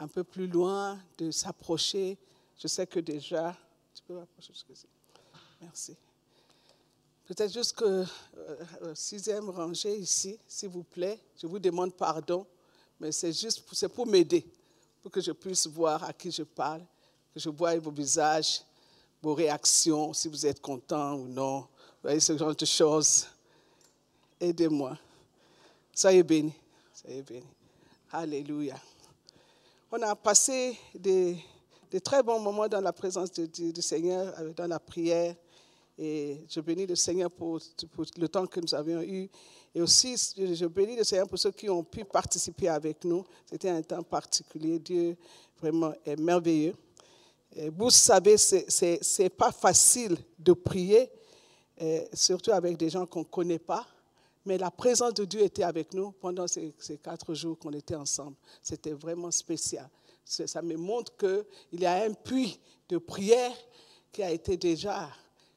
un peu plus loin, de s'approcher. Je sais que déjà... Tu peux m'approcher jusqu'ici. Merci. Peut-être juste que sixième rangée ici, s'il vous plaît. Je vous demande pardon, mais c'est pour m'aider, pour que je puisse voir à qui je parle, que je voie vos visages, vos réactions, si vous êtes content ou non. Vous voyez ce genre de choses. Aidez-moi. Soyez bénis. Soyez bénis. Alléluia. On a passé des très bons moments dans la présence du Seigneur, dans la prière. Et je bénis le Seigneur pour le temps que nous avions eu. Et aussi, je bénis le Seigneur pour ceux qui ont pu participer avec nous. C'était un temps particulier. Dieu vraiment est merveilleux. Et vous savez, ce n'est pas facile de prier, surtout avec des gens qu'on ne connaît pas. Mais la présence de Dieu était avec nous pendant ces 4 jours qu'on était ensemble. C'était vraiment spécial. Ça me montre qu'il y a un puits de prière qui a été déjà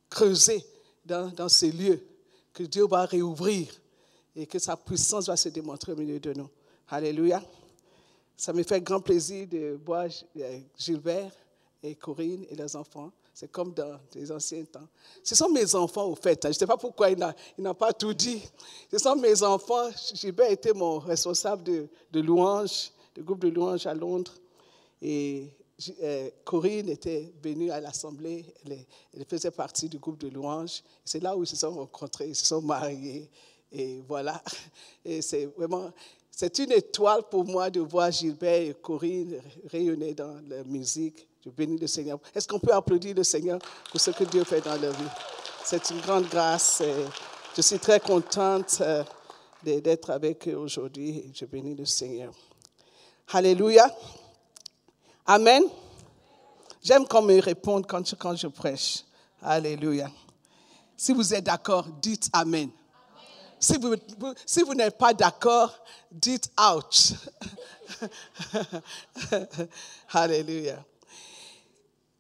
creusé dans ces lieux, que Dieu va réouvrir et que sa puissance va se démontrer au milieu de nous. Alléluia. Ça me fait grand plaisir de voir Gilbert et Corinne et leurs enfants. C'est comme dans les anciens temps. Ce sont mes enfants, au fait. Je ne sais pas pourquoi il n'a pas tout dit. Ce sont mes enfants. Gilbert était mon responsable de louange, du groupe de louange à Londres. Et Corinne était venue à l'Assemblée. Elle faisait partie du groupe de louange. C'est là où ils se sont rencontrés, ils se sont mariés. Et voilà. Et c'est une étoile pour moi de voir Gilbert et Corinne rayonner dans la musique. Je bénis le Seigneur. Est-ce qu'on peut applaudir le Seigneur pour ce que Dieu fait dans leur vie? C'est une grande grâce. Je suis très contente d'être avec eux aujourd'hui. Je bénis le Seigneur. Alléluia. Amen. J'aime qu'on me réponde quand je prêche. Alléluia. Si vous êtes d'accord, dites Amen. Si vous n'êtes pas d'accord, dites ouch. Alléluia.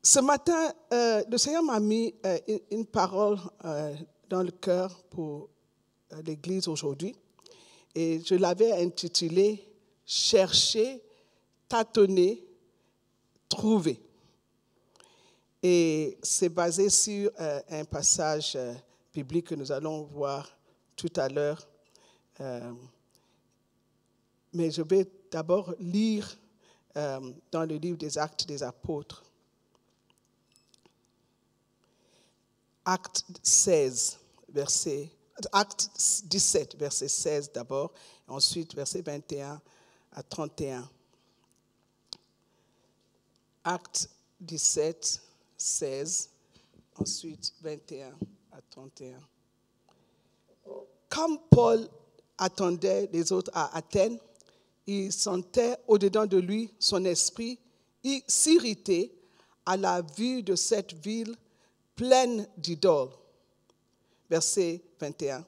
Ce matin, le Seigneur m'a mis une parole dans le cœur pour l'Église aujourd'hui. Et je l'avais intitulée « Chercher, tâtonner, trouver ». Et c'est basé sur un passage biblique que nous allons voir tout à l'heure. Mais je vais d'abord lire dans le livre des Actes des Apôtres. Acte 17, verset 16 d'abord, et ensuite verset 21 à 31. Acte 17, 16, ensuite 21 à 31. Comme Paul attendait les autres à Athènes, il sentait au-dedans de lui son esprit s'irriter à la vue de cette ville pleine d'idoles. Verset 21.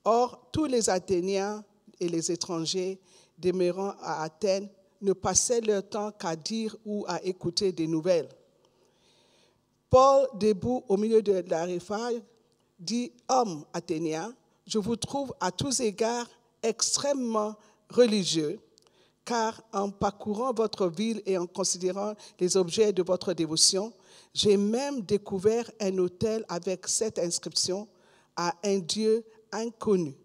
Or, tous les Athéniens et les étrangers demeurant à Athènes ne passaient leur temps qu'à dire ou à écouter des nouvelles. Paul, debout au milieu de la rivière, dit « Hommes athéniens, je vous trouve à tous égards extrêmement religieux, car en parcourant votre ville et en considérant les objets de votre dévotion, j'ai même découvert un autel avec cette inscription à un Dieu inconnu.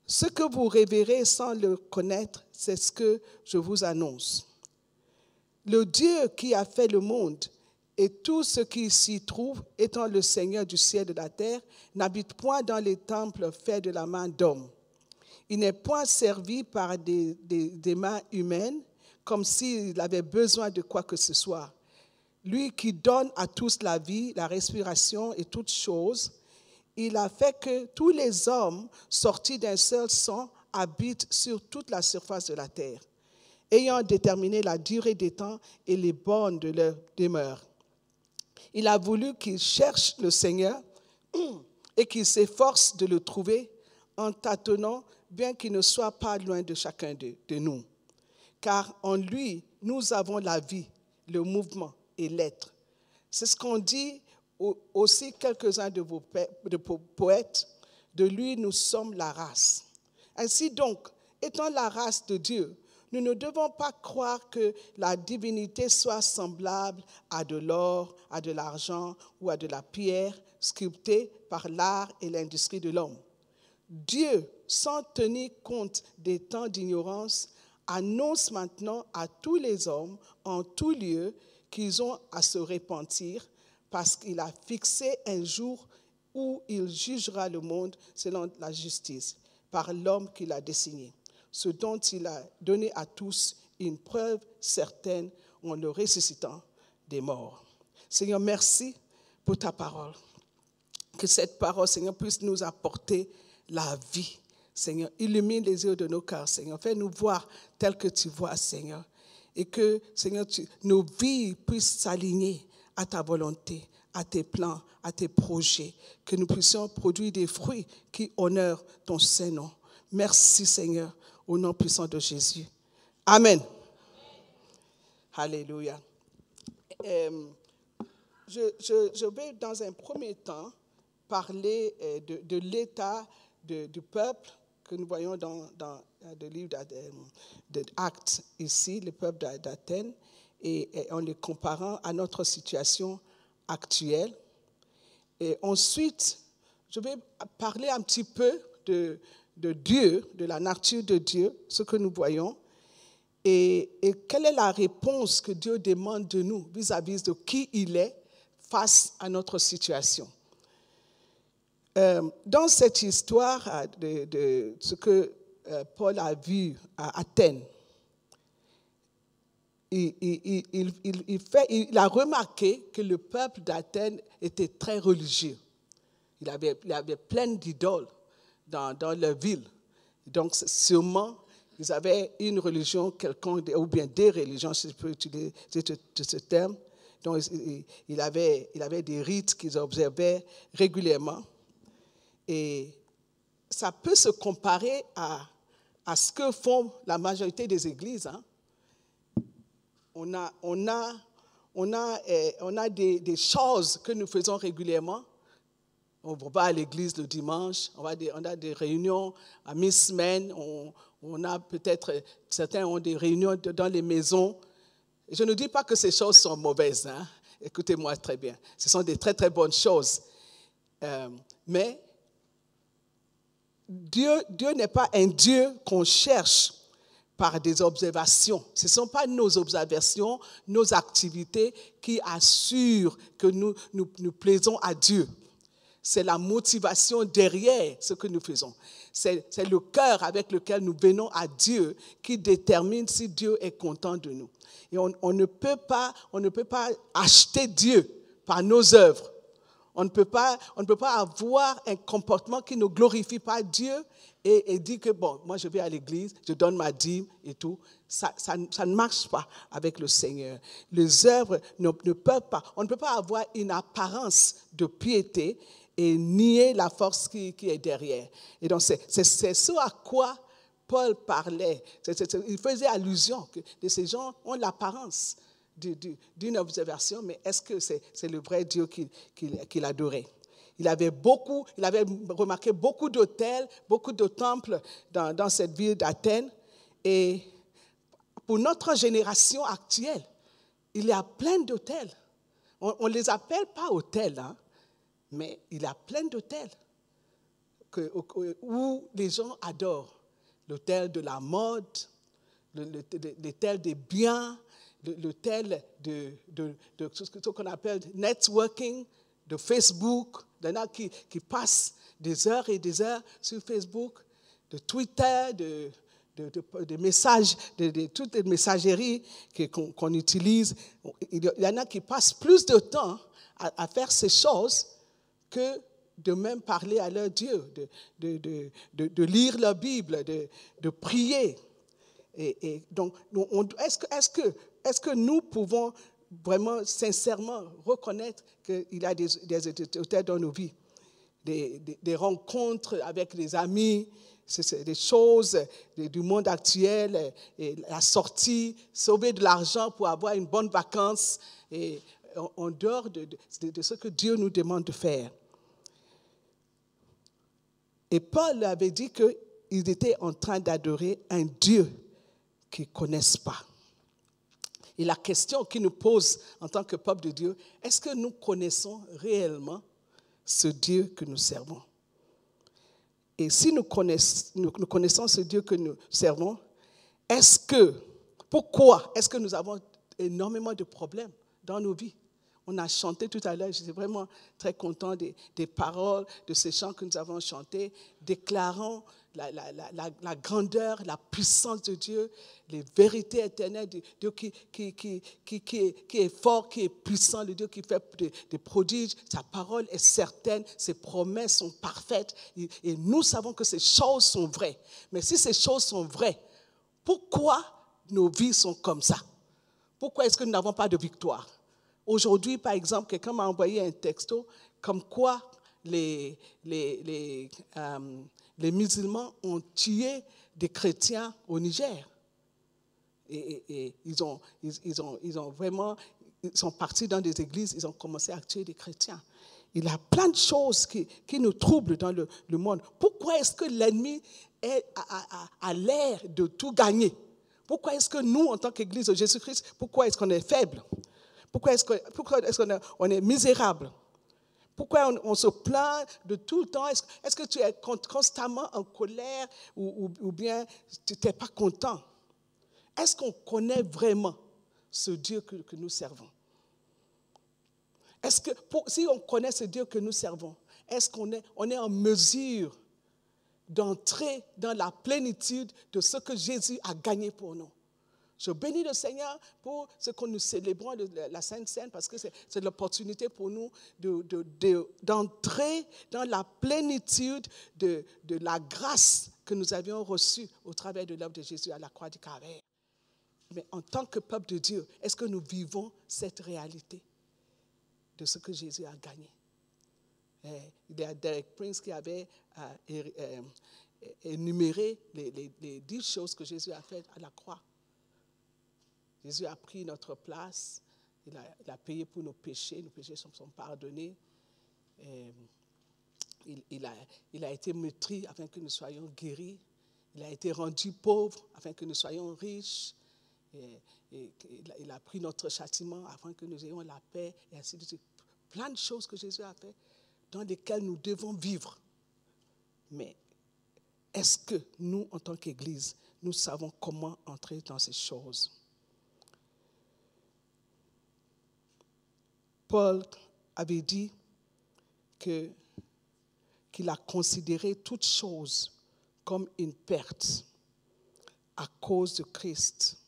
Ce que vous révérez sans le connaître, c'est ce que je vous annonce. Le Dieu qui a fait le monde et tout ce qui s'y trouve, étant le Seigneur du ciel et de la terre, n'habite point dans les temples faits de la main d'homme. Il n'est point servi par des mains humaines, comme s'il avait besoin de quoi que ce soit. Lui qui donne à tous la vie, la respiration et toutes choses, il a fait que tous les hommes sortis d'un seul sang habitent sur toute la surface de la terre, ayant déterminé la durée des temps et les bornes de leur demeure. Il a voulu qu'ils cherchent le Seigneur et qu'ils s'efforcent de le trouver en tâtonnant, bien qu'il ne soit pas loin de chacun de nous. Car en lui, nous avons la vie, le mouvement et l'être. C'est ce qu'ont dit aussi quelques-uns de vos poètes. De lui, nous sommes la race. Ainsi donc, étant la race de Dieu, nous ne devons pas croire que la divinité soit semblable à de l'or, à de l'argent ou à de la pierre sculptée par l'art et l'industrie de l'homme. Dieu, sans tenir compte des temps d'ignorance, annonce maintenant à tous les hommes en tout lieu qu'ils ont à se repentir parce qu'il a fixé un jour où il jugera le monde selon la justice par l'homme qu'il a désigné, ce dont il a donné à tous une preuve certaine en le ressuscitant des morts. Seigneur, merci pour ta parole. Que cette parole, Seigneur, puisse nous apporter la vie. Seigneur, illumine les yeux de nos cœurs, Seigneur. Fais-nous voir tel que tu vois, Seigneur. Et que, Seigneur, nos vies puissent s'aligner à ta volonté, à tes plans, à tes projets. Que nous puissions produire des fruits qui honorent ton Saint-Nom. Merci, Seigneur, au nom puissant de Jésus. Amen. Alléluia. Je vais, dans un premier temps, parler de l'état du peuple que nous voyons dans le livre d'Actes ici, le peuple d'Athènes, et en le comparant à notre situation actuelle. Et ensuite, je vais parler un petit peu de Dieu, de la nature de Dieu, ce que nous voyons, et quelle est la réponse que Dieu demande de nous vis-à-vis de qui il est face à notre situation. Dans cette histoire de ce que Paul a vu à Athènes, il a remarqué que le peuple d'Athènes était très religieux. Il avait plein d'idoles dans leur ville. Donc, sûrement, ils avaient une religion quelconque, ou bien des religions, si je peux utiliser ce terme. Donc, il avait des rites qu'ils observaient régulièrement. Et ça peut se comparer à ce que font la majorité des églises. Hein. On a des choses que nous faisons régulièrement. On va à l'église le dimanche, on a des réunions à mi-semaine, on a peut-être, certains ont des réunions dans les maisons. Je ne dis pas que ces choses sont mauvaises, hein. Écoutez-moi très bien. Ce sont des très, très bonnes choses. Mais Dieu n'est pas un Dieu qu'on cherche par des observations. Ce ne sont pas nos observations, nos activités qui assurent que nous plaisons à Dieu. C'est la motivation derrière ce que nous faisons. C'est le cœur avec lequel nous venons à Dieu qui détermine si Dieu est content de nous. Et on ne peut pas acheter Dieu par nos œuvres. On ne peut pas avoir un comportement qui ne glorifie pas Dieu et dire que, bon, moi je vais à l'église, je donne ma dîme et tout. Ça ne marche pas avec le Seigneur. Les œuvres ne peuvent pas, on ne peut pas avoir une apparence de piété et nier la force qui est derrière. Et donc, c'est ce à quoi Paul parlait. Il faisait allusion que ces gens ont l'apparence d'une observation, mais est-ce que c'est le vrai Dieu qu'il adorait? Il avait remarqué beaucoup d'hôtels, beaucoup de temples dans cette ville d'Athènes. Et pour notre génération actuelle, il y a plein d'hôtels. On ne les appelle pas hôtels, hein, mais il y a plein d'hôtels où les gens adorent. L'hôtel de la mode, l'hôtel des biens, l'hôtel de ce qu'on appelle networking, de Facebook. Il y en a qui passent des heures et des heures sur Facebook, de Twitter, de messages, de toutes les messageries qu'on utilise. Il y en a qui passent plus de temps à faire ces choses que de même parler à leur Dieu, de lire leur Bible, de prier. Et donc, est-ce que nous pouvons vraiment, sincèrement reconnaître qu'il y a des hôtels dans nos vies, des rencontres avec les amis, c'est des choses du monde actuel, et la sortie, sauver de l'argent pour avoir une bonne vacance, et en dehors de ce que Dieu nous demande de faire. Et Paul avait dit qu'il était en train d'adorer un Dieu qui ne connaissent pas. Et la question qu'il nous pose en tant que peuple de Dieu, est-ce que nous connaissons réellement ce Dieu que nous servons? Et si nous connaissons ce Dieu que nous servons, pourquoi est-ce que nous avons énormément de problèmes dans nos vies? On a chanté tout à l'heure, j'étais vraiment très content des paroles de ces chants que nous avons chantés, déclarant la grandeur, la puissance de Dieu, les vérités éternelles de Dieu qui est fort, qui est puissant, le Dieu qui fait des prodiges. Sa parole est certaine, ses promesses sont parfaites et nous savons que ces choses sont vraies. Mais si ces choses sont vraies, pourquoi nos vies sont comme ça? Pourquoi est-ce que nous n'avons pas de victoire? Aujourd'hui, par exemple, quelqu'un m'a envoyé un texto comme quoi les musulmans ont tué des chrétiens au Niger. Et ils sont partis dans des églises, ils ont commencé à tuer des chrétiens. Il y a plein de choses qui nous troublent dans le monde. Pourquoi est-ce que l'ennemi a l'air de tout gagner? Pourquoi est-ce que nous, en tant qu'Église de Jésus-Christ, pourquoi est-ce qu'on est faible? Pourquoi est-ce qu'on est misérable? Pourquoi on se plaint de tout le temps? Est-ce que tu es constamment en colère ou bien tu n'es pas content? Est-ce qu'on connaît vraiment ce Dieu que nous servons? Est-ce que si on connaît ce Dieu que nous servons, est-ce qu'on est en mesure d'entrer dans la plénitude de ce que Jésus a gagné pour nous? Je bénis le Seigneur pour ce que nous célébrons de la Sainte Seine parce que c'est l'opportunité pour nous d'entrer dans la plénitude de la grâce que nous avions reçue au travers de l'œuvre de Jésus à la croix du Calvaire. Mais en tant que peuple de Dieu, est-ce que nous vivons cette réalité de ce que Jésus a gagné? Il y a Derek Prince qui avait énuméré les 10 choses que Jésus a faites à la croix. Jésus a pris notre place, il a payé pour nos péchés sont pardonnés. Il a été meurtri afin que nous soyons guéris. Il a été rendu pauvre afin que nous soyons riches. Il a pris notre châtiment afin que nous ayons la paix, et ainsi de suite. Plein de choses que Jésus a fait dans lesquelles nous devons vivre. Mais est-ce que nous, en tant qu'Église, nous savons comment entrer dans ces choses? Paul avait dit qu'il a considéré toute chose comme une perte à cause de Christ,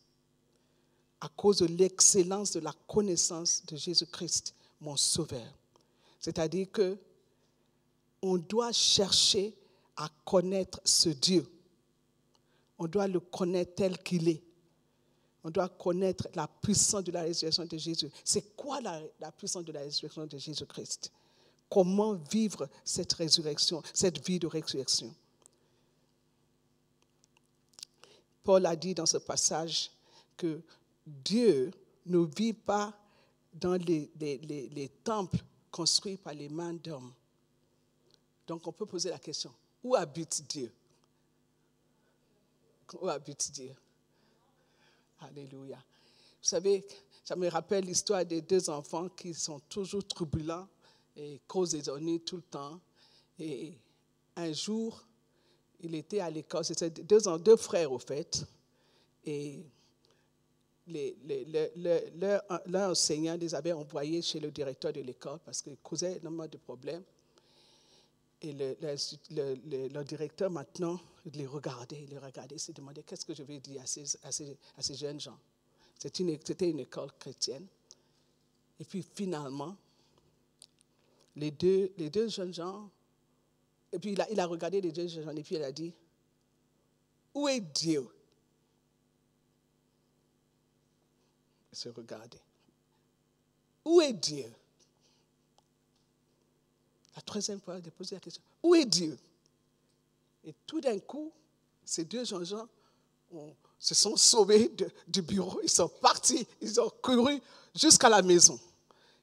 à cause de l'excellence de la connaissance de Jésus-Christ, mon Sauveur. C'est-à-dire qu'on doit chercher à connaître ce Dieu. On doit le connaître tel qu'il est. On doit connaître la puissance de la résurrection de Jésus. C'est quoi la puissance de la résurrection de Jésus-Christ? Comment vivre cette résurrection, cette vie de résurrection? Paul a dit dans ce passage que Dieu ne vit pas dans les temples construits par les mains d'hommes. Donc on peut poser la question, où habite Dieu? Où habite Dieu? Alléluia. Vous savez, ça me rappelle l'histoire des 2 enfants qui sont toujours troublants et causent des ennuis tout le temps. Et un jour, il était à l'école, c'était 2 frères au fait, et leur enseignant les avait envoyés chez le directeur de l'école parce qu'ils causaient énormément de problèmes. Et le directeur, maintenant, il les regardait, il se demandait qu'est-ce que je vais dire à ces jeunes gens. C'était une école chrétienne. Et puis finalement, les deux jeunes gens, et puis il a regardé les 2 jeunes gens, et puis il a dit, où est Dieu? Ils se regardaient. Où est Dieu? La 3e fois, il a posé la question, où est Dieu? Et tout d'un coup, ces 2 jeunes gens se sont sauvés du bureau, ils sont partis, ils ont couru jusqu'à la maison.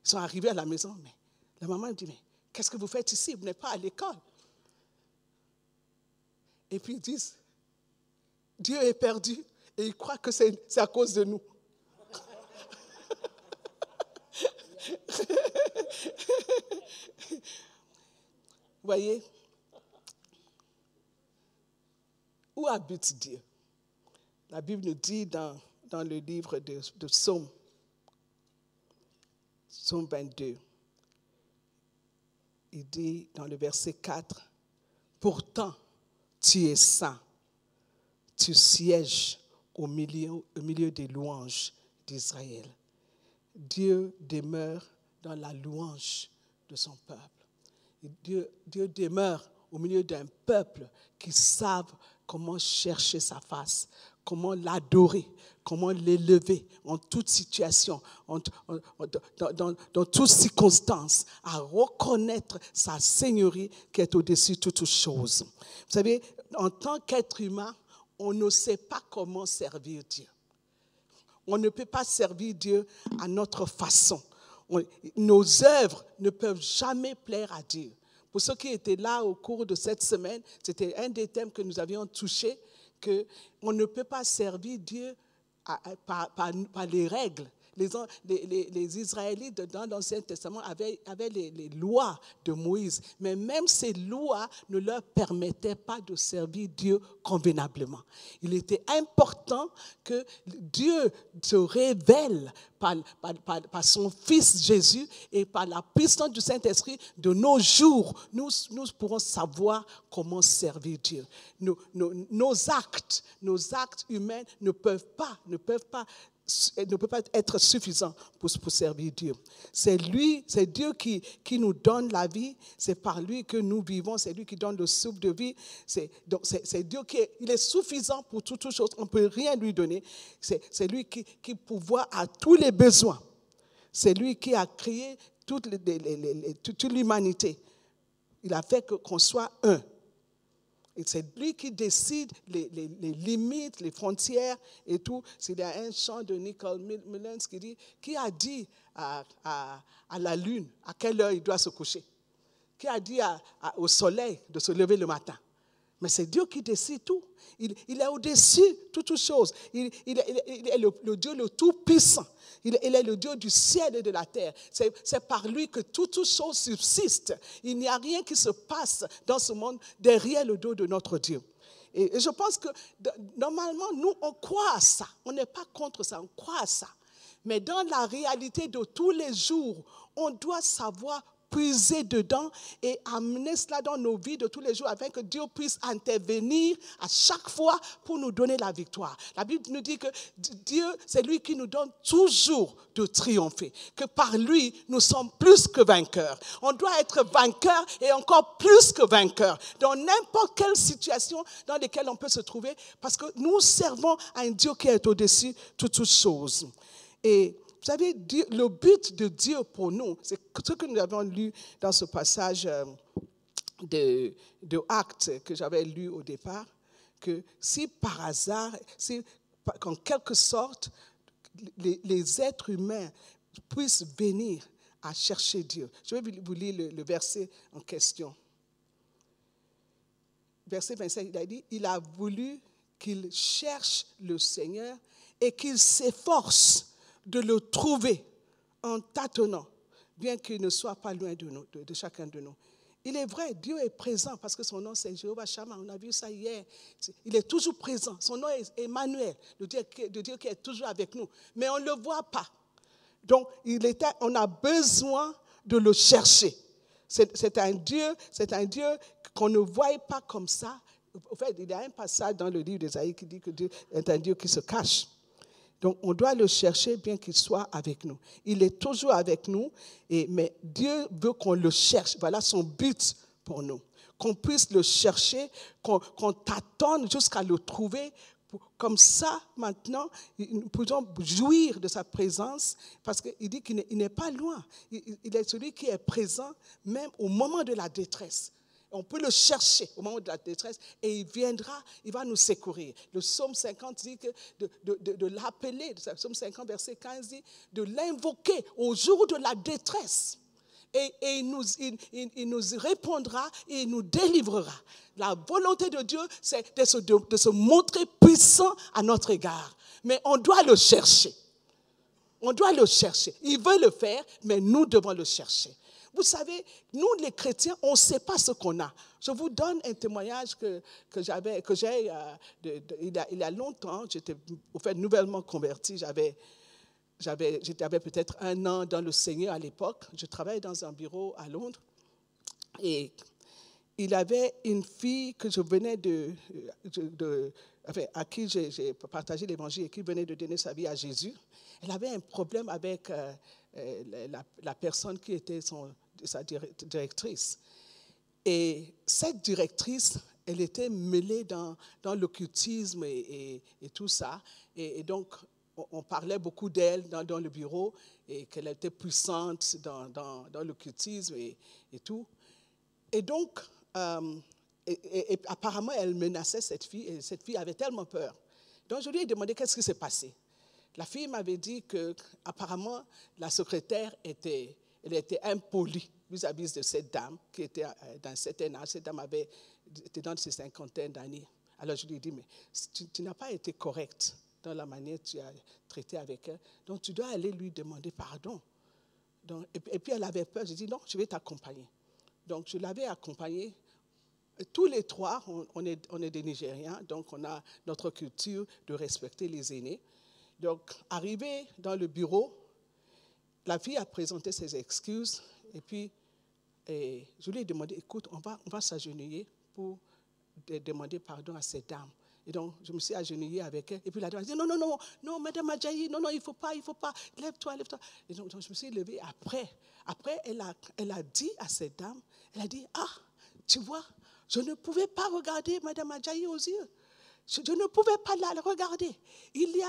Ils sont arrivés à la maison, mais la maman dit, mais qu'est-ce que vous faites ici? Vous n'êtes pas à l'école. Et puis ils disent, Dieu est perdu. Et ils croient que c'est à cause de nous. Vous voyez? Où habite Dieu? La Bible nous dit dans le livre de Psaume 22, il dit dans le verset 4, « Pourtant, tu es saint, tu sièges au milieu des louanges d'Israël. » Dieu demeure dans la louange de son peuple. Et Dieu demeure au milieu d'un peuple qui savent comment chercher sa face, comment l'adorer, comment l'élever en toute situation, dans toutes circonstances, à reconnaître sa seigneurie qui est au-dessus de toutes choses. Vous savez, en tant qu'être humain, on ne sait pas comment servir Dieu. On ne peut pas servir Dieu à notre façon. Nos œuvres ne peuvent jamais plaire à Dieu. Pour ceux qui étaient là au cours de cette semaine, c'était un des thèmes que nous avions touché, qu'on ne peut pas servir Dieu par les règles. Les Israélites dans l'Ancien Testament avaient les lois de Moïse, mais même ces lois ne leur permettaient pas de servir Dieu convenablement. Il était important que Dieu se révèle par son Fils Jésus et par la puissance du Saint-Esprit. De nos jours, nous pourrons savoir comment servir Dieu. Nos actes humains ne peuvent pas être suffisants pour servir Dieu. C'est Dieu qui nous donne la vie, c'est par lui que nous vivons, c'est lui qui donne le souffle de vie. Donc c'est Dieu il est suffisant pour toutes choses, on ne peut rien lui donner. C'est lui qui pourvoit à tous les besoins. C'est lui qui a créé toute l'humanité. Il a fait qu'on soit un. Et c'est lui qui décide les limites, les frontières et tout. Il y a un chant de Nicole Mullins qui dit, qui a dit à la lune à quelle heure il doit se coucher? Qui a dit au soleil de se lever le matin? Mais c'est Dieu qui décide tout. Il est au-dessus de toutes choses. Il est le Dieu le Tout-Puissant. Il est le Dieu du ciel et de la terre. C'est par lui que toutes choses subsistent. Il n'y a rien qui se passe dans ce monde derrière le dos de notre Dieu. Et je pense que normalement, nous, on croit à ça. On n'est pas contre ça, on croit à ça. Mais dans la réalité de tous les jours, on doit savoir puiser dedans et amener cela dans nos vies de tous les jours afin que Dieu puisse intervenir à chaque fois pour nous donner la victoire. La Bible nous dit que Dieu, c'est lui qui nous donne toujours de triompher, que par lui, nous sommes plus que vainqueurs. On doit être vainqueurs et encore plus que vainqueurs dans n'importe quelle situation dans laquelle on peut se trouver parce que nous servons à un Dieu qui est au-dessus de toutes choses. Et vous savez, le but de Dieu pour nous, c'est ce que nous avons lu dans ce passage de Actes que j'avais lu au départ, que si par hasard, si en quelque sorte, les êtres humains puissent venir à chercher Dieu. Je vais vous lire le verset en question. Verset 25, il a dit, il a voulu qu'il cherche le Seigneur et qu'il s'efforce de le trouver en tâtonnant, bien qu'il ne soit pas loin de nous, de chacun de nous. Il est vrai, Dieu est présent parce que son nom c'est Jéhovah Shammah, on a vu ça hier. Il est toujours présent, son nom est Emmanuel, le Dieu qui est toujours avec nous, mais on ne le voit pas. Donc, on a besoin de le chercher. C'est un Dieu qu'on ne voit pas comme ça. En fait, il y a un passage dans le livre d'Ésaïe qui dit que Dieu est un Dieu qui se cache. Donc, on doit le chercher bien qu'il soit avec nous. Il est toujours avec nous, mais Dieu veut qu'on le cherche. Voilà son but pour nous. Qu'on puisse le chercher, qu'on tâtonne jusqu'à le trouver. Comme ça, maintenant, nous pouvons jouir de sa présence parce qu'il dit qu'il n'est pas loin. Il est celui qui est présent même au moment de la détresse. On peut le chercher au moment de la détresse et il viendra, il va nous secourir. Le psaume 50 dit que de l'appeler, le psaume 50 verset 15 dit de l'invoquer au jour de la détresse. et il nous répondra et il nous délivrera. La volonté de Dieu, c'est de se montrer puissant à notre égard. Mais on doit le chercher. On doit le chercher. Il veut le faire, mais nous devons le chercher. Vous savez, nous les chrétiens, on ne sait pas ce qu'on a. Je vous donne un témoignage que j'ai il y a longtemps. J'étais nouvellement converti. J'avais peut-être 1 an dans le Seigneur à l'époque. Je travaillais dans un bureau à Londres. Et il y avait une fille que je venais à qui j'ai partagé l'évangile et qui venait de donner sa vie à Jésus. Elle avait un problème avec la personne qui était sa directrice. Et cette directrice, elle était mêlée dans l'occultisme et tout ça. Et donc, on parlait beaucoup d'elle dans le bureau et qu'elle était puissante dans l'occultisme et tout. Et donc, et apparemment, elle menaçait cette fille et cette fille avait tellement peur. Donc, je lui ai demandé qu'est-ce qui s'est passé. La fille m'avait dit qu'apparemment, la secrétaire était impolie vis-à-vis de cette dame qui était dans un certain âge. Cette dame était dans ses 50aines d'années. Alors, je lui ai dit, mais tu n'as pas été correcte dans la manière dont tu as traité avec elle. Donc, tu dois aller lui demander pardon. Donc, et puis, elle avait peur. J'ai dit, non, je vais t'accompagner. Donc, je l'avais accompagnée. Tous les trois, on est des Nigérians, donc on a notre culture de respecter les aînés. Donc, arrivé dans le bureau, la fille a présenté ses excuses et puis je lui ai demandé, écoute, on va s'agenouiller pour demander pardon à cette dame. Et donc, je me suis agenouillée avec elle. Et puis la dame a dit, non, Madame Adjaye, non, il ne faut pas, lève-toi. Et donc, je me suis levée après. Après, elle a dit à cette dame, elle a dit, tu vois, je ne pouvais pas regarder Madame Adjaye aux yeux. Je ne pouvais pas la regarder. Il y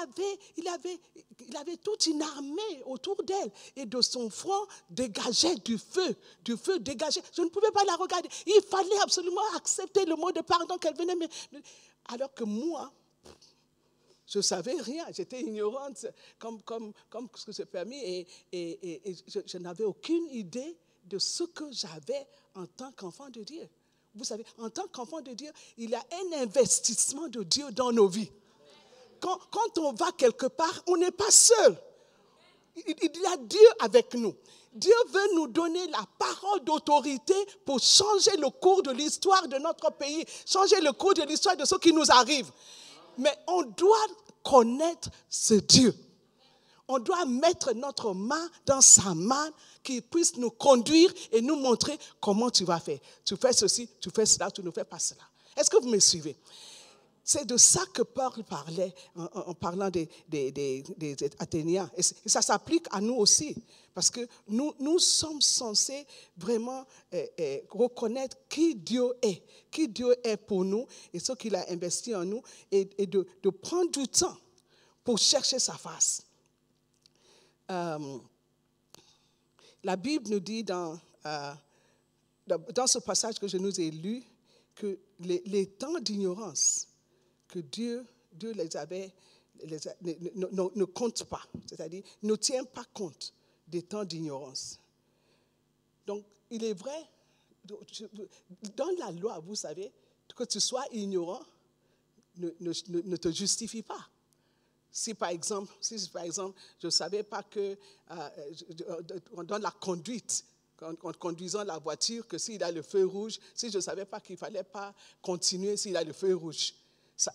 avait toute une armée autour d'elle et de son front dégageait du feu dégageait. Je ne pouvais pas la regarder. Il fallait absolument accepter le mot de pardon qu'elle venait. Alors que moi, je ne savais rien. J'étais ignorante comme ce que c'est permis et je n'avais aucune idée de ce que j'avais en tant qu'enfant de Dieu. Vous savez, en tant qu'enfant de Dieu, il y a un investissement de Dieu dans nos vies. Quand on va quelque part, on n'est pas seul. Il y a Dieu avec nous. Dieu veut nous donner la parole d'autorité pour changer le cours de l'histoire de notre pays, changer le cours de l'histoire de ce qui nous arrive. Mais on doit connaître ce Dieu. On doit mettre notre main dans sa main qui puisse nous conduire et nous montrer comment tu vas faire. Tu fais ceci, tu fais cela, tu ne fais pas cela. Est-ce que vous me suivez? C'est de ça que Paul parlait en parlant des Athéniens. Et ça s'applique à nous aussi. Parce que nous sommes censés vraiment reconnaître qui Dieu est pour nous et ce qu'il a investi en nous et de prendre du temps pour chercher sa face. La Bible nous dit dans ce passage que je nous ai lu que les temps d'ignorance que Dieu les avait ne compte pas, c'est-à-dire ne tient pas compte des temps d'ignorance. Donc, il est vrai, dans la loi, vous savez, que tu sois ignorant ne te justifie pas. Si par exemple, je ne savais pas que dans la conduite, en conduisant la voiture, que s'il a le feu rouge, si je ne savais pas qu'il ne fallait pas continuer s'il a le feu rouge,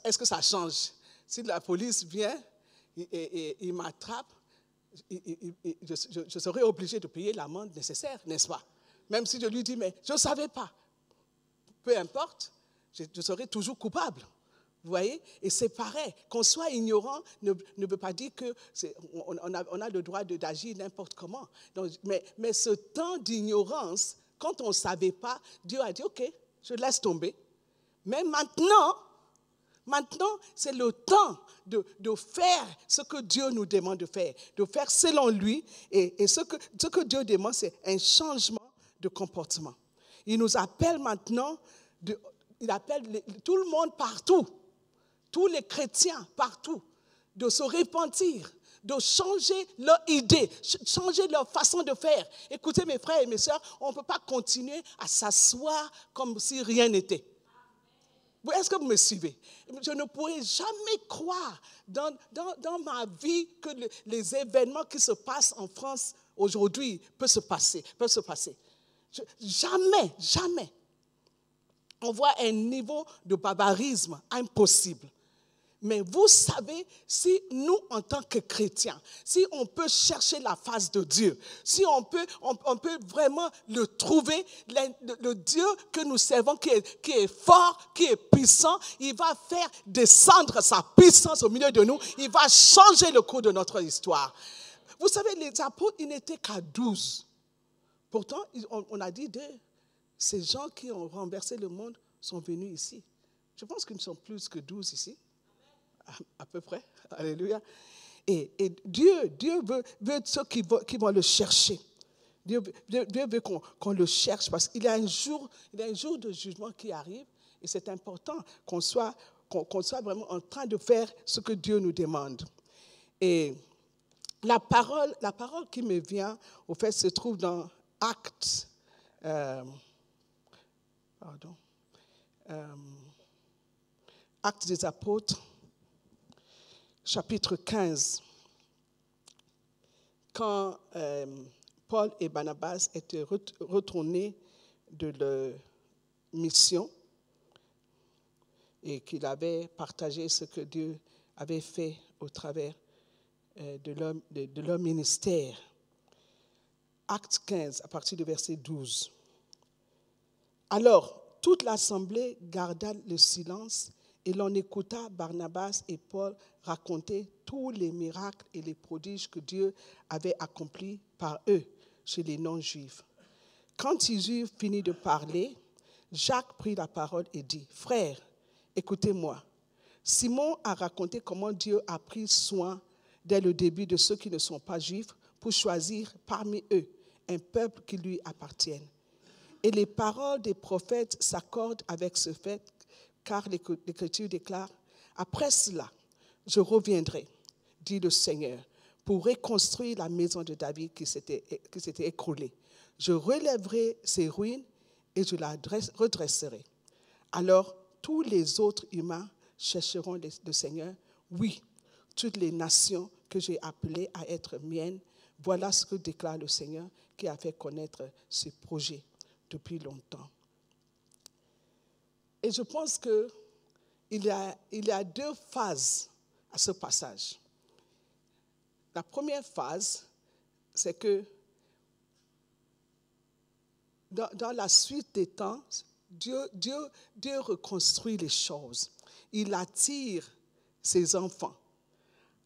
est-ce que ça change? Si la police vient et il m'attrape, je serai obligé de payer l'amende nécessaire, n'est-ce pas? Même si je lui dis, mais je ne savais pas. Peu importe, je serai toujours coupable. Vous voyez? Et c'est pareil. Qu'on soit ignorant ne veut pas dire qu'on a le droit d'agir n'importe comment. Donc, mais ce temps d'ignorance, quand on ne savait pas, Dieu a dit, OK, je laisse tomber. Mais maintenant, c'est le temps de faire ce que Dieu nous demande de faire selon lui. Et ce que Dieu demande, c'est un changement de comportement. Il nous appelle maintenant, il appelle tout le monde partout, tous les chrétiens partout, de se repentir, de changer leur idée, changer leur façon de faire. Écoutez mes frères et mes sœurs, on ne peut pas continuer à s'asseoir comme si rien n'était. Est-ce que vous me suivez? Je ne pourrais jamais croire dans ma vie que les événements qui se passent en France aujourd'hui peuvent se passer. Jamais. On voit un niveau de barbarisme impossible. Mais vous savez, si nous, en tant que chrétiens, si on peut chercher la face de Dieu, si on peut vraiment le trouver, le Dieu que nous servons, qui est fort, qui est puissant, il va faire descendre sa puissance au milieu de nous. Il va changer le cours de notre histoire. Vous savez, les apôtres, ils n'étaient qu'à 12. Pourtant, on a dit ces gens qui ont renversé le monde sont venus ici. Je pense qu'ils ne sont plus que 12 ici. À peu près, alléluia. Et Dieu veut ceux qui vont le chercher. Dieu veut qu'on le cherche parce qu'il y a un jour de jugement qui arrive et c'est important qu'on soit vraiment en train de faire ce que Dieu nous demande. Et la parole qui me vient, au fait, se trouve dans Actes. Actes des Apôtres. Chapitre 15, quand Paul et Barnabas étaient retournés de leur mission et qu'ils avaient partagé ce que Dieu avait fait au travers de leur ministère. Acte 15, à partir du verset 12. Alors, toute l'assemblée garda le silence et l'on écouta Barnabas et Paul raconter tous les miracles et les prodiges que Dieu avait accomplis par eux chez les non-juifs. Quand ils eurent fini de parler, Jacques prit la parole et dit, « Frères, écoutez-moi. Simon a raconté comment Dieu a pris soin dès le début de ceux qui ne sont pas juifs pour choisir parmi eux un peuple qui lui appartienne. Et les paroles des prophètes s'accordent avec ce fait, car l'Écriture déclare, « Après cela, je reviendrai, dit le Seigneur, pour reconstruire la maison de David qui s'était écroulée. Je relèverai ses ruines et je la redresserai. Alors, tous les autres humains chercheront le Seigneur. Oui, toutes les nations que j'ai appelées à être miennes, voilà ce que déclare le Seigneur qui a fait connaître ce projet depuis longtemps. » Et je pense qu'il y a deux phases à ce passage. La première phase, c'est que dans la suite des temps, Dieu reconstruit les choses. Il attire ses enfants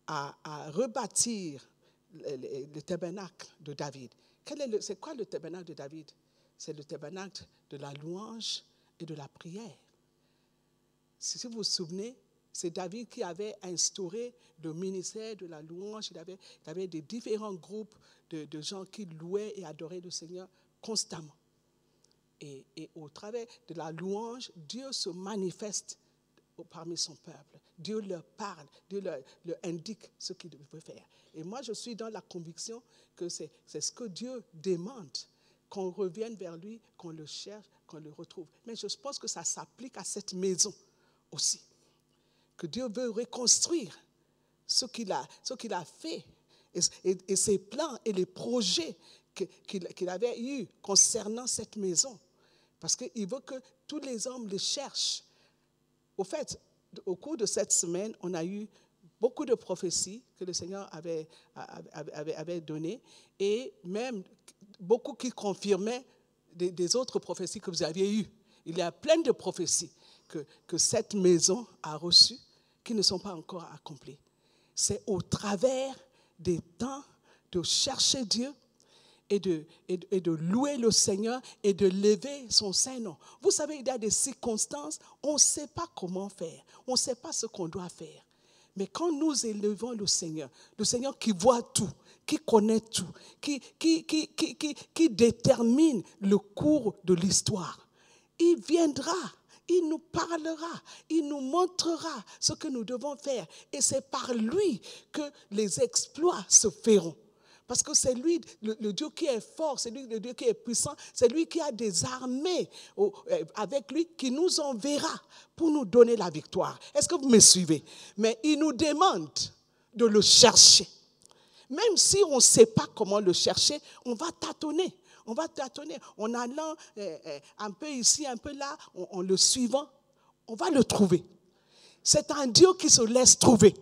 à rebâtir le tabernacle de David. C'est quoi le tabernacle de David? C'est le tabernacle de la louange et de la prière. Si vous vous souvenez, c'est David qui avait instauré le ministère de la louange. Il avait des différents groupes de gens qui louaient et adoraient le Seigneur constamment. Et au travers de la louange, Dieu se manifeste parmi son peuple. Dieu leur parle, Dieu leur indique ce qu'il veut faire. Et moi, je suis dans la conviction que c'est ce que Dieu demande, qu'on revienne vers lui, qu'on le cherche, qu'on le retrouve. Mais je pense que ça s'applique à cette maison aussi. Que Dieu veut reconstruire ce qu'il a fait et ses plans et les projets qu'il avait eus concernant cette maison. Parce qu'il veut que tous les hommes le cherchent. Au fait, au cours de cette semaine, on a eu beaucoup de prophéties que le Seigneur avait données et même beaucoup qui confirmaient des autres prophéties que vous aviez eues. Il y a plein de prophéties que cette maison a reçues qui ne sont pas encore accomplies. C'est au travers des temps de chercher Dieu et de louer le Seigneur et de lever son Saint-Nom. Vous savez, il y a des circonstances, on ne sait pas comment faire, on ne sait pas ce qu'on doit faire. Mais quand nous élevons le Seigneur qui voit tout, qui connaît tout, qui détermine le cours de l'histoire, il viendra il nous parlera, il nous montrera ce que nous devons faire. Et c'est par lui que les exploits se feront. Parce que c'est lui, le Dieu qui est fort, c'est lui le Dieu qui est puissant, c'est lui qui a des armées avec lui, qui nous enverra pour nous donner la victoire. Est-ce que vous me suivez? Mais il nous demande de le chercher. Même si on ne sait pas comment le chercher, on va tâtonner. On va tâtonner. En allant un peu ici, un peu là, en le suivant, on va le trouver. C'est un Dieu qui se laisse trouver.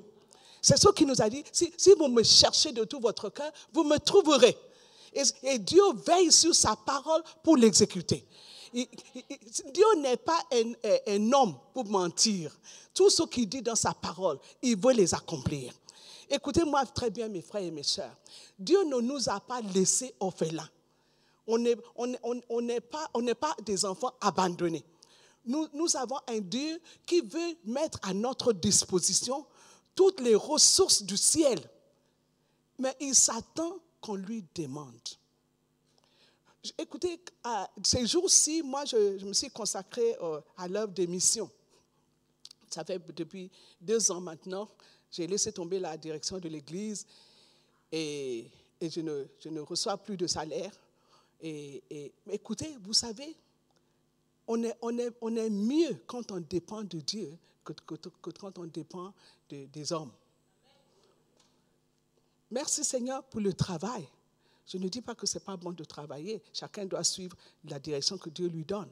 C'est ce qu'il nous a dit. Si vous me cherchez de tout votre cœur, vous me trouverez. Et Dieu veille sur sa parole pour l'exécuter. Dieu n'est pas un homme pour mentir. Tout ce qu'il dit dans sa parole, il veut les accomplir. Écoutez-moi très bien, mes frères et mes sœurs. Dieu ne nous a pas laissés orphelins. On n'est pas des enfants abandonnés. Nous avons un Dieu qui veut mettre à notre disposition toutes les ressources du ciel. Mais il s'attend qu'on lui demande. Écoutez, ces jours-ci, moi, je me suis consacrée à l'œuvre des missions. Ça fait depuis 2 ans maintenant. J'ai laissé tomber la direction de l'église et je ne reçois plus de salaire. Mais écoutez, vous savez, on est mieux quand on dépend de Dieu que quand on dépend des hommes. Merci Seigneur pour le travail. Je ne dis pas que ce n'est pas bon de travailler. Chacun doit suivre la direction que Dieu lui donne.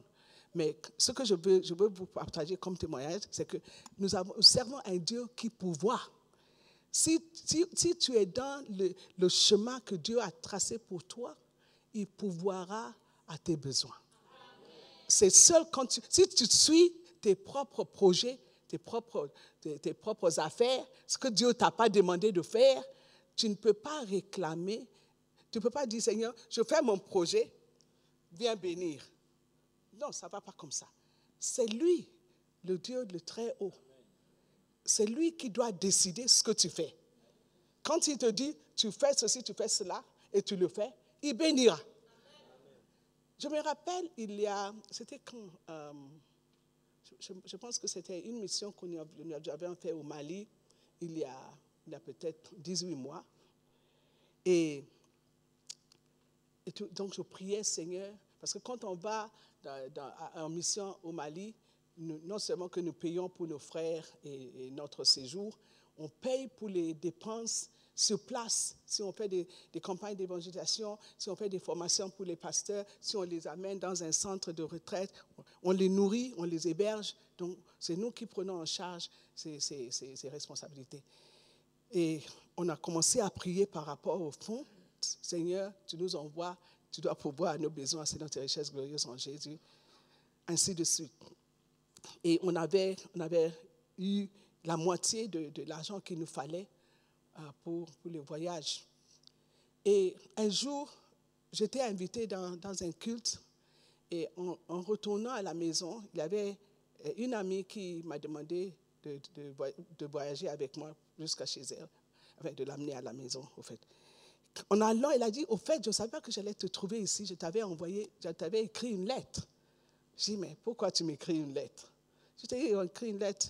Mais ce que je veux vous partager comme témoignage, c'est que nous servons un Dieu qui pourvoit. Si tu es dans le chemin que Dieu a tracé pour toi, il pourvoira à tes besoins. C'est seul si tu suis tes propres projets, tes propres affaires, ce que Dieu ne t'a pas demandé de faire, tu ne peux pas réclamer. Tu ne peux pas dire, Seigneur, je fais mon projet, viens bénir. Non, ça ne va pas comme ça. C'est lui, le Dieu le très haut. C'est lui qui doit décider ce que tu fais. Quand il te dit, tu fais ceci, tu fais cela, et tu le fais, il bénira. Je me rappelle, c'était quand, je pense que c'était une mission que nous avions fait au Mali, il y a peut-être 18 mois. Donc je priais, Seigneur, parce que quand on va en mission au Mali, non seulement que nous payons pour nos frères et notre séjour, on paye pour les dépenses sur place. Si on fait des campagnes d'évangélisation, si on fait des formations pour les pasteurs, si on les amène dans un centre de retraite, on les nourrit, on les héberge. Donc c'est nous qui prenons en charge ces responsabilités. Et on a commencé à prier par rapport au fond. Seigneur, tu nous envoies, tu dois pourvoir à nos besoins, c'est notre richesse glorieuse en Jésus. Ainsi de suite. Et on avait eu la moitié de l'argent qu'il nous fallait pour le voyage. Et un jour, j'étais invitée dans un culte et en retournant à la maison, il y avait une amie qui m'a demandé de voyager avec moi jusqu'à chez elle, enfin, de l'amener à la maison, au fait. En allant, elle a dit, au fait, je ne savais pas que j'allais te trouver ici, je t'avais écrit une lettre. Je dis, mais pourquoi tu m'écris une lettre? Je t'ai écrit une lettre,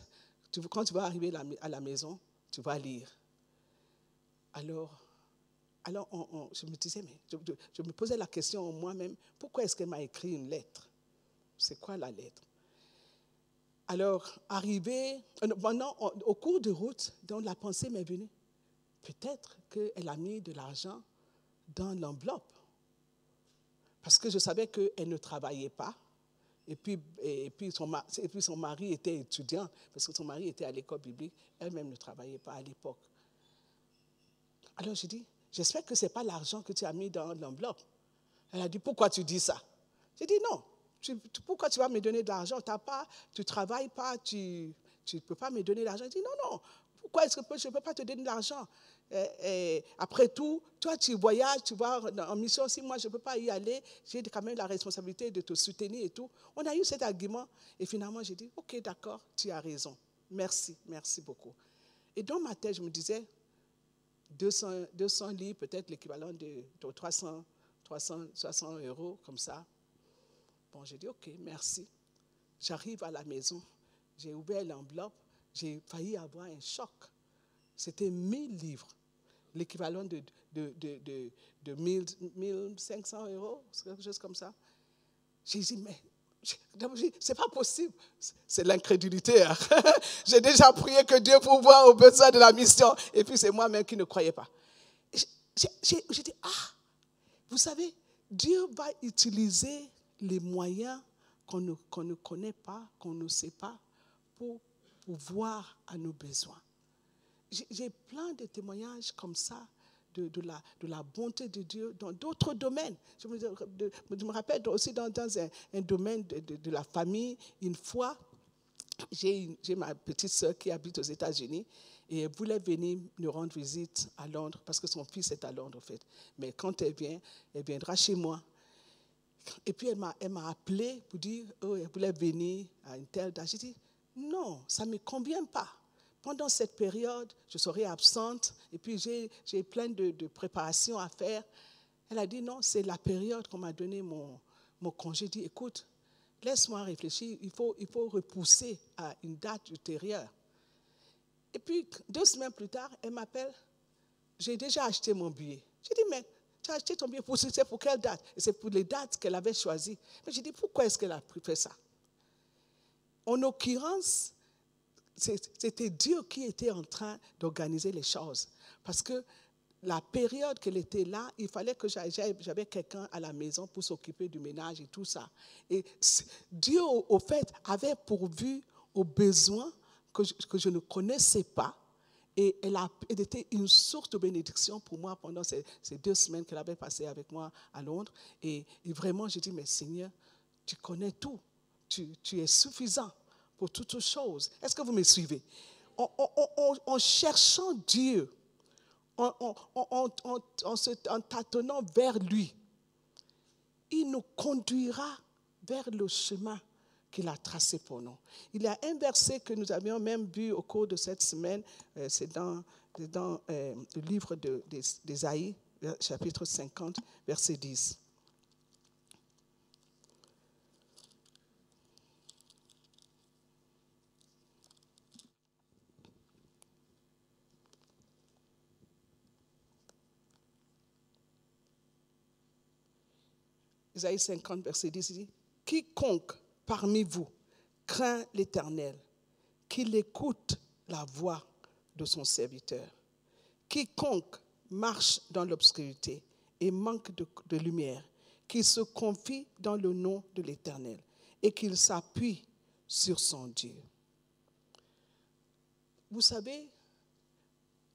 quand tu vas arriver à la maison, tu vas lire. Alors je me disais, mais je me posais la question en moi-même, pourquoi est-ce qu'elle m'a écrit une lettre? C'est quoi la lettre? Alors, au cours de route, donc la pensée m'est venue. Peut-être qu'elle a mis de l'argent dans l'enveloppe. Parce que je savais qu'elle ne travaillait pas. Et puis son mari était étudiant, parce que son mari était à l'école biblique. Elle-même ne travaillait pas à l'époque. Alors j'ai dit, j'espère que ce n'est pas l'argent que tu as mis dans l'enveloppe. Elle a dit, pourquoi tu dis ça? J'ai dit, non. Pourquoi tu vas me donner de l'argent? Tu ne travailles pas, tu ne peux pas me donner de l'argent. Elle dit, non. Pourquoi est-ce que je ne peux pas te donner de l'argent? Après tout, toi tu voyages, tu vas en mission. Si moi je ne peux pas y aller, j'ai quand même la responsabilité de te soutenir et tout. On a eu cet argument et finalement j'ai dit, ok, d'accord, tu as raison. Merci beaucoup. Et dans ma tête, je me disais, 200 livres, peut-être l'équivalent de 360 €, comme ça. Bon, j'ai dit, ok, merci. j'arrive à la maison, j'ai ouvert l'enveloppe, j'ai failli avoir un choc. C'était 1000 livres, l'équivalent de 1500 euros, quelque chose comme ça. J'ai dit, mais c'est pas possible. C'est l'incrédulité. Hein. J'ai déjà prié que Dieu pourvoie aux besoins de la mission. Et puis c'est moi-même qui ne croyais pas. J'ai dit, vous savez, Dieu va utiliser les moyens qu'on ne connaît pas, qu'on ne sait pas, pour pourvoir à nos besoins. J'ai plein de témoignages comme ça de la bonté de Dieu dans d'autres domaines. Je me rappelle aussi dans un domaine de la famille. Une fois, j'ai ma petite sœur qui habite aux États-Unis et elle voulait venir nous rendre visite à Londres parce que son fils est à Londres en fait. Mais quand elle vient, elle viendra chez moi. Et puis elle m'a appelé pour dire elle voulait venir à une telle date. J'ai dit non, ça ne me convient pas. Pendant cette période, je serai absente et puis j'ai plein de préparations à faire. Elle a dit non, c'est la période qu'on m'a donné mon congé. J'ai dit écoute, laisse-moi réfléchir, il faut repousser à une date ultérieure. Et puis 2 semaines plus tard, elle m'appelle, j'ai déjà acheté mon billet. J'ai dit mais tu as acheté ton billet c'est pour quelle date? Et c'est pour les dates qu'elle avait choisies. Mais j'ai dit pourquoi est-ce qu'elle a fait ça? En l'occurrence, c'était Dieu qui était en train d'organiser les choses. Parce que la période qu'elle était là, il fallait que j'avais quelqu'un à la maison pour s'occuper du ménage et tout ça. Et Dieu, au fait, avait pourvu aux besoins que je ne connaissais pas. Et elle était une source de bénédiction pour moi pendant ces 2 semaines qu'elle avait passées avec moi à Londres. Et vraiment, j'ai dit, mais Seigneur, tu connais tout. Tu es suffisant pour toutes choses. Est-ce que vous me suivez? En cherchant Dieu, en tâtonnant vers lui, il nous conduira vers le chemin qu'il a tracé pour nous. Il y a un verset que nous avions même vu au cours de cette semaine, c'est dans le livre d'Ésaïe, chapitre 50, verset 10. Ésaïe 50, verset 10, il dit « Quiconque parmi vous craint l'Éternel, qu'il écoute la voix de son serviteur. Quiconque marche dans l'obscurité et manque de lumière, qu'il se confie dans le nom de l'Éternel et qu'il s'appuie sur son Dieu. » Vous savez,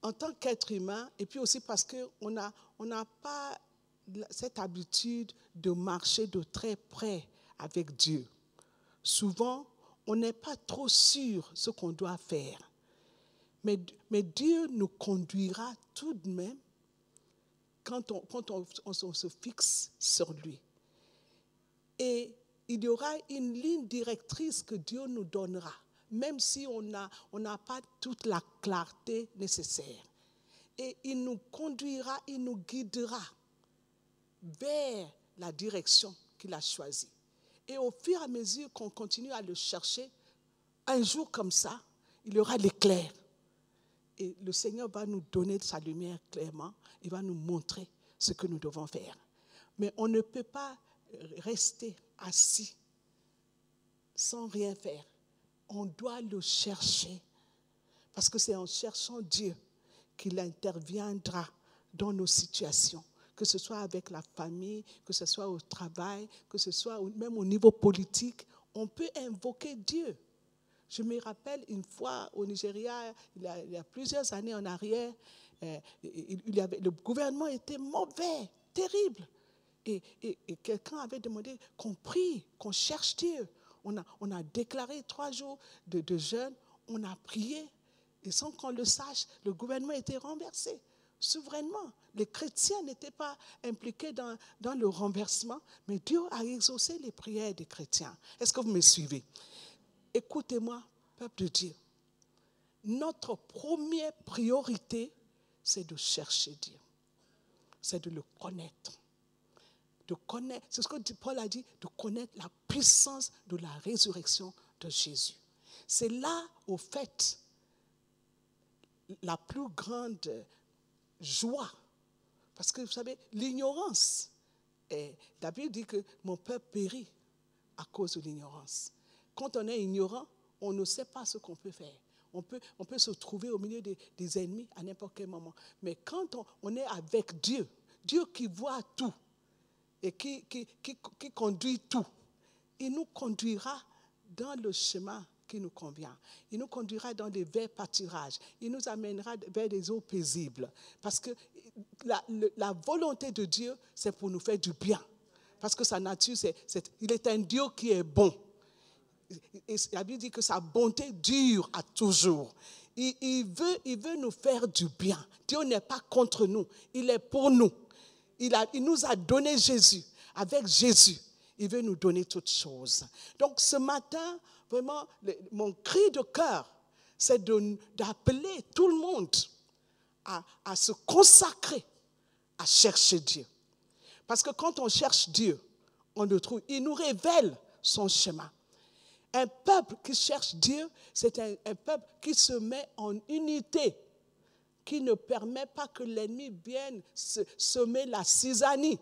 en tant qu'être humain, et puis aussi parce qu'on n'a pas cette habitude de marcher de très près avec Dieu. Souvent, on n'est pas trop sûr ce qu'on doit faire. Mais Dieu nous conduira tout de même quand on se fixe sur lui. Et il y aura une ligne directrice que Dieu nous donnera, même si on n'a pas toute la clarté nécessaire. Et il nous conduira, il nous guidera vers la direction qu'il a choisie. Et au fur et à mesure qu'on continue à le chercher, un jour comme ça, il y aura l'éclair. Et le Seigneur va nous donner sa lumière clairement. Il va nous montrer ce que nous devons faire. Mais on ne peut pas rester assis sans rien faire. On doit le chercher. Parce que c'est en cherchant Dieu qu'il interviendra dans nos situations. Que ce soit avec la famille, que ce soit au travail, que ce soit même au niveau politique, on peut invoquer Dieu. Je me rappelle une fois au Nigeria, il y a plusieurs années en arrière, le gouvernement était mauvais, terrible. Et quelqu'un avait demandé qu'on prie, qu'on cherche Dieu. On a déclaré 3 jours de jeûne, on a prié. Et sans qu'on le sache, le gouvernement était renversé. Souverainement, les chrétiens n'étaient pas impliqués dans le renversement, mais Dieu a exaucé les prières des chrétiens. Est-ce que vous me suivez? Écoutez-moi, peuple de Dieu. Notre première priorité, c'est de chercher Dieu. C'est de le connaître. de connaître, c'est ce que Paul a dit, de connaître la puissance de la résurrection de Jésus. C'est là, au fait, la plus grande joie. Parce que, vous savez, l'ignorance, la Bible dit que mon peuple périt à cause de l'ignorance. Quand on est ignorant, on ne sait pas ce qu'on peut faire. On peut se trouver au milieu des ennemis à n'importe quel moment. Mais quand on est avec Dieu, Dieu qui voit tout et qui conduit tout, il nous conduira dans le chemin qui nous convient. Il nous conduira dans des verts pâturages. Il nous amènera vers des eaux paisibles. Parce que la volonté de Dieu, c'est pour nous faire du bien. Parce que sa nature, il est un Dieu qui est bon. Et la Bible dit que sa bonté dure à toujours. Il veut nous faire du bien. Dieu n'est pas contre nous. Il est pour nous. Il nous a donné Jésus. Avec Jésus, il veut nous donner toutes choses. Donc ce matin, vraiment, mon cri de cœur, c'est d'appeler tout le monde à se consacrer, à chercher Dieu. Parce que quand on cherche Dieu, on le trouve. Il nous révèle son chemin. Un peuple qui cherche Dieu, c'est un peuple qui se met en unité, qui ne permet pas que l'ennemi vienne semer la zizanie.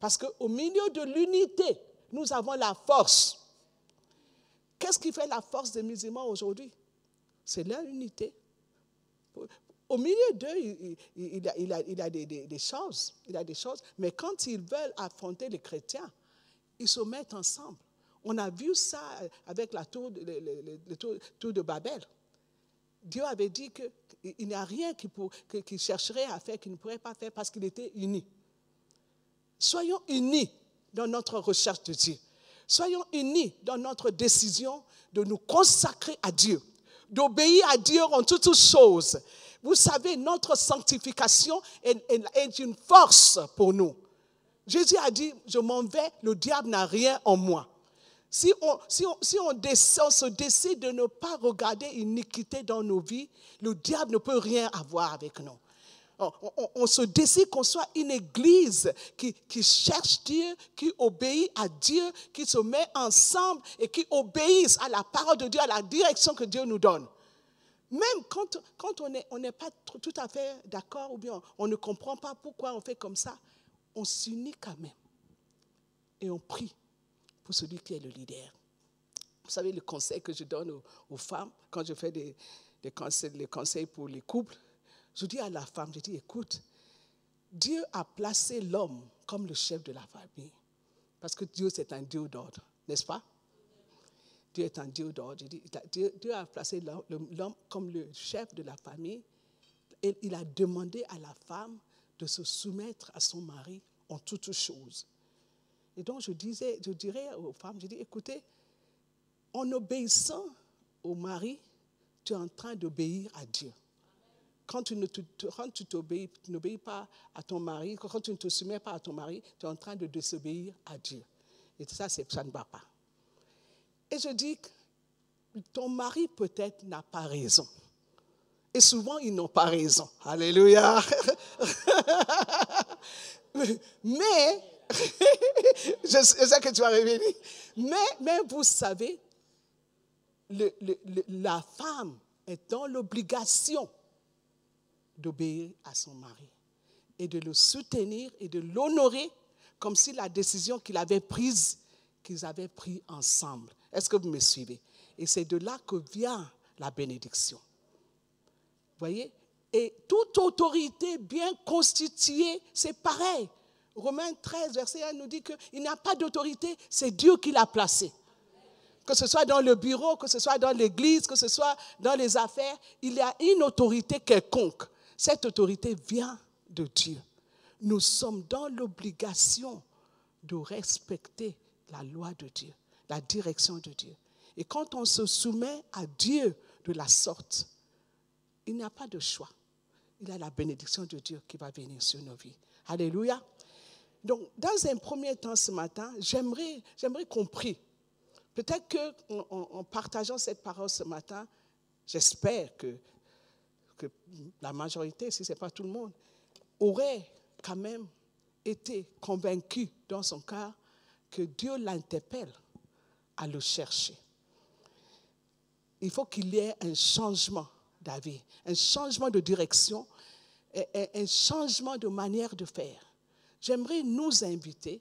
Parce qu'au milieu de l'unité, nous avons la force. Qu'est-ce qui fait la force des musulmans aujourd'hui? C'est leur unité. Au milieu d'eux, il a des choses. Il a des choses. Mais quand ils veulent affronter les chrétiens, ils se mettent ensemble. On a vu ça avec la tour de Babel. Dieu avait dit qu'il n'y a rien qu'il chercherait à faire qu'il ne pourrait pas faire parce qu'il était uni. Soyons unis dans notre recherche de Dieu. Soyons unis dans notre décision de nous consacrer à Dieu, d'obéir à Dieu en toutes choses. Vous savez, notre sanctification est une force pour nous. Jésus a dit, je m'en vais, le diable n'a rien en moi. Si on se décide de ne pas regarder iniquité dans nos vies, le diable ne peut rien avoir avec nous. On se décide qu'on soit une église qui cherche Dieu, qui obéit à Dieu, qui se met ensemble et qui obéisse à la parole de Dieu, à la direction que Dieu nous donne. Même quand on n'est pas tout à fait d'accord ou bien on ne comprend pas pourquoi on fait comme ça, on s'unit quand même et on prie pour celui qui est le leader. Vous savez, le conseil que je donne aux femmes, quand je fais les conseils pour les couples, je dis à la femme, je dis, écoute, Dieu a placé l'homme comme le chef de la famille. Parce que Dieu, c'est un Dieu d'ordre, n'est-ce pas? Dieu est un Dieu d'ordre. Dieu a placé l'homme comme le chef de la famille. Et il a demandé à la femme de se soumettre à son mari en toutes choses. Et donc, je dirais aux femmes, je dis, écoutez, en obéissant au mari, tu es en train d'obéir à Dieu. Quand tu n'obéis pas à ton mari, quand tu ne te soumets pas à ton mari, tu es en train de désobéir à Dieu. Et ça ne va pas. Et je dis, ton mari peut-être n'a pas raison. Et souvent, ils n'ont pas raison. Alléluia. Mais, je sais que tu vas revenir. Mais vous savez, la femme est dans l'obligation d'obéir à son mari et de le soutenir et de l'honorer comme si la décision qu'ils avaient prise ensemble. Est-ce que vous me suivez? Et c'est de là que vient la bénédiction. Vous voyez? Et toute autorité bien constituée, c'est pareil. Romains 13, verset 1 nous dit qu'il n'y a pas d'autorité, c'est Dieu qui l'a placée. Que ce soit dans le bureau, que ce soit dans l'église, que ce soit dans les affaires, il y a une autorité quelconque. Cette autorité vient de Dieu. Nous sommes dans l'obligation de respecter la loi de Dieu, la direction de Dieu. Et quand on se soumet à Dieu de la sorte, il n'y a pas de choix. Il y a la bénédiction de Dieu qui va venir sur nos vies. Alléluia. Donc, dans un premier temps ce matin, j'aimerais qu'on prie. Peut-être qu'en partageant cette parole ce matin, j'espère que la majorité, si ce n'est pas tout le monde, aurait quand même été convaincu dans son cœur que Dieu l'interpelle à le chercher. Il faut qu'il y ait un changement d'avis, un changement de direction, un changement de manière de faire. J'aimerais nous inviter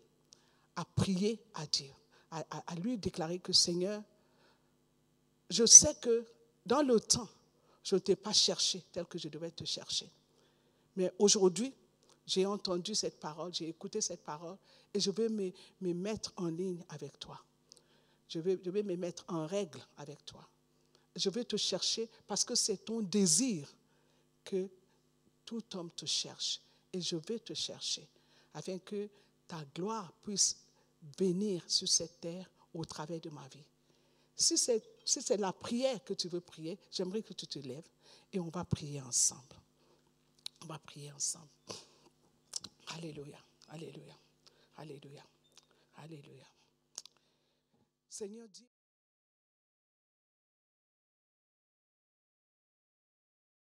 à prier à Dieu, à lui déclarer que Seigneur, je sais que dans le temps, je ne t'ai pas cherché tel que je devais te chercher. Mais aujourd'hui, j'ai entendu cette parole, j'ai écouté cette parole et je vais me mettre en ligne avec toi. Je vais me mettre en règle avec toi. Je vais te chercher parce que c'est ton désir que tout homme te cherche. Et je vais te chercher afin que ta gloire puisse venir sur cette terre au travers de ma vie. Si c'est la prière que tu veux prier, j'aimerais que tu te lèves et on va prier ensemble. On va prier ensemble. Alléluia, alléluia, alléluia, alléluia. Seigneur, dis